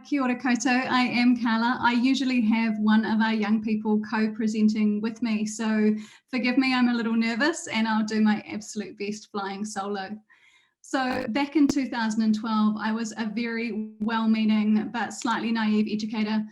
Kia ora koutou, I am Carla. I usually have one of our young people co-presenting with me, so forgive me, I'm a little nervous and I'll do my absolute best flying solo. So back in 2012, I was a very well-meaning but slightly naive educator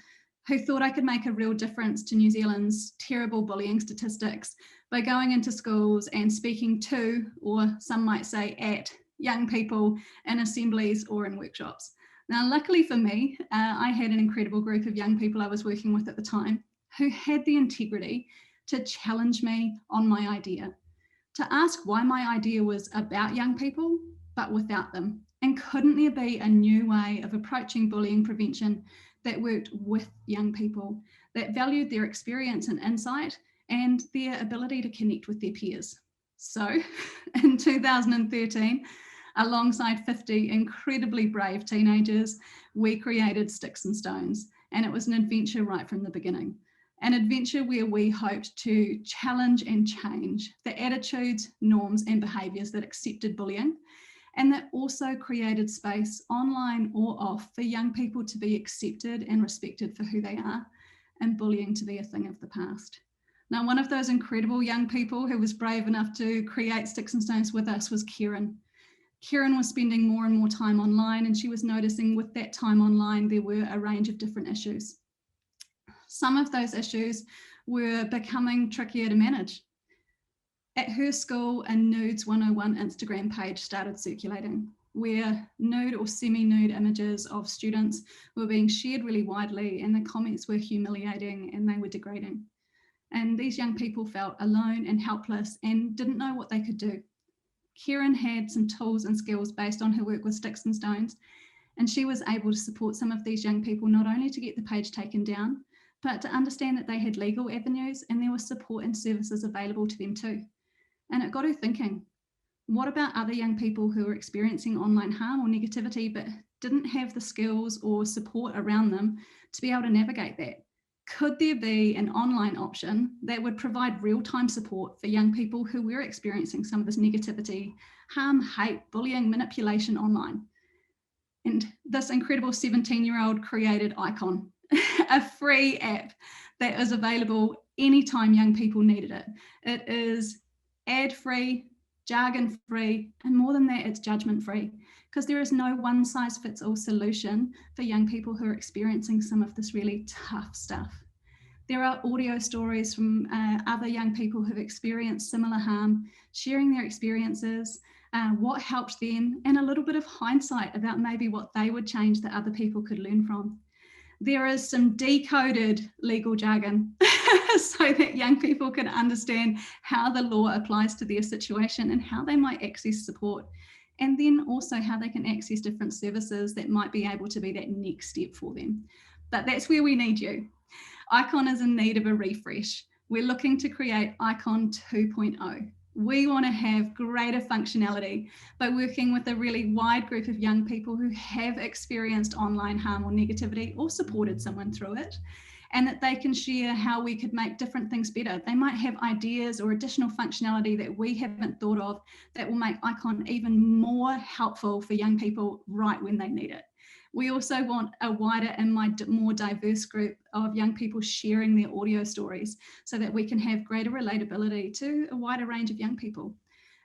who thought I could make a real difference to New Zealand's terrible bullying statistics by going into schools and speaking to, or some might say at, young people in assemblies or in workshops. Now, luckily for me, I had an incredible group of young people I was working with at the time who had the integrity to challenge me on my idea, to ask why my idea was about young people, but without them. And couldn't there be a new way of approaching bullying prevention that worked with young people, that valued their experience and insight and their ability to connect with their peers? So in 2013, alongside 50 incredibly brave teenagers, we created Sticks and Stones, and it was an adventure right from the beginning. An adventure where we hoped to challenge and change the attitudes, norms, and behaviours that accepted bullying, and that also created space online or off for young people to be accepted and respected for who they are, and bullying to be a thing of the past. Now, one of those incredible young people who was brave enough to create Sticks and Stones with us was Kieran. Kieran was spending more and more time online, and she was noticing with that time online there were a range of different issues. Some of those issues were becoming trickier to manage. At her school, a Nudes 101 Instagram page started circulating, where nude or semi-nude images of students were being shared really widely, and the comments were humiliating and they were degrading. And these young people felt alone and helpless and didn't know what they could do. Kieran had some tools and skills based on her work with Sticks and Stones, and she was able to support some of these young people not only to get the page taken down, but to understand that they had legal avenues and there was support and services available to them too. And it got her thinking, what about other young people who were experiencing online harm or negativity but didn't have the skills or support around them to be able to navigate that? Could there be an online option that would provide real-time support for young people who were experiencing some of this negativity, harm, hate, bullying, manipulation online? And this incredible 17-year-old created Icon, a free app that is available anytime young people needed it. It is ad-free, jargon-free, and more than that, it's judgment-free, because there is no one-size-fits-all solution for young people who are experiencing some of this really tough stuff. There are audio stories from other young people who've experienced similar harm, sharing their experiences, what helped them, and a little bit of hindsight about maybe what they would change that other people could learn from. There is some decoded legal jargon so that young people can understand how the law applies to their situation and how they might access support, and then also how they can access different services that might be able to be that next step for them. But that's where we need you. Icon is in need of a refresh. We're looking to create Icon 2.0. We want to have greater functionality by working with a really wide group of young people who have experienced online harm or negativity or supported someone through it, and that they can share how we could make different things better. They might have ideas or additional functionality that we haven't thought of that will make Icon even more helpful for young people right when they need it. We also want a wider and more diverse group of young people sharing their audio stories so that we can have greater relatability to a wider range of young people.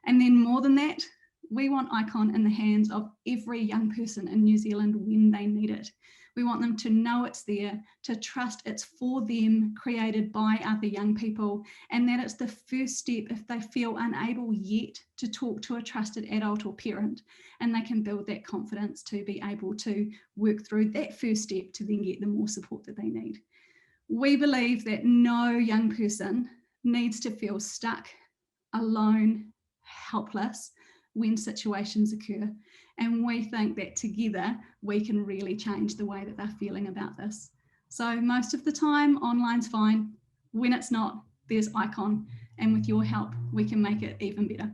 And then more than that, we want Icon in the hands of every young person in New Zealand when they need it. We want them to know it's there, to trust it's for them, created by other young people, and that it's the first step if they feel unable yet to talk to a trusted adult or parent, and they can build that confidence to be able to work through that first step to then get the more support that they need. We believe that no young person needs to feel stuck, alone, helpless when situations occur. And we think that together we can really change the way that they're feeling about this. So most of the time, online's fine. When it's not, there's Icon. And with your help, we can make it even better.